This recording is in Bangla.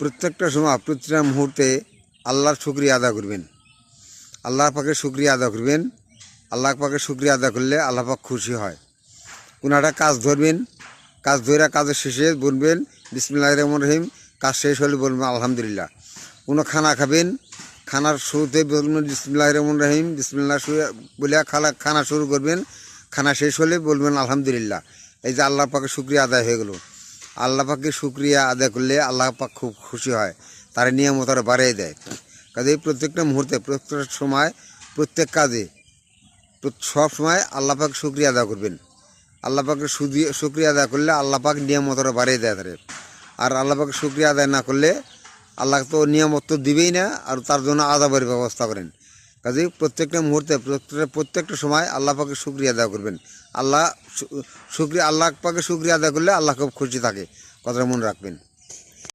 প্রত্যেকটা সময় প্রতিটা মুহূর্তে আল্লাহর শুকরিয়া আদায় করবেন। আল্লাহ পাকের শুকরিয়া আদায় করবেন। আল্লাহ পাকের শুকরিয়া আদায় করলে আল্লাহ পাক খুশি হয়। কোনো একটা কাজ ধরবেন, কাজ ধরে কাজের শেষে বলবেন বিসমিল্লাহির রহমানির রহিম, কাজ শেষ হলে বলবেন আলহামদুলিল্লাহ। কোনো খানা খাবেন, খানার শুরুতে বলবেন বিসমিল্লাহির রহমানির রহিম, বিসমিল্লাহ বলে খানা শুরু করবেন, খানা শেষ হলে বলবেন আলহামদুলিল্লাহ। এই যে আল্লাহ পাকের শুকরিয়া আদায় হয়ে গেল। আল্লাহ পাকের শুকরিয়া আদায় করলে আল্লাহ পাক খুব খুশি হয়, তার নিয়ামত আরও বাড়িয়ে দেয়। কাজে প্রত্যেকটা মুহূর্তে, প্রত্যেকটা সময়, প্রত্যেক কাজে সব সময় আল্লাহ পাক শুকরিয়া আদায় করবেন। আল্লাহ পাকের শুকরিয়া আদায় করলে আল্লাহ পাক নিয়ামত আরও বাড়িয়ে দেয় তাদের। আর আল্লাহ পাকের শুকরিয়া আদায় না করলে আল্লাহ তো নিয়ামত তো দিবেই না, আর তার জন্য আযাবের ব্যবস্থা করেন। কাজেই প্রত্যেকটা মুহূর্তে, প্রত্যেকটা সময় আল্লাহ পাকের শুকরিয়া আদায় করবেন। আল্লাহ পাকের শুকরিয়া আদায় করলে আল্লাহ খুব খুশি থাকে, কথাটা মনে রাখবেন।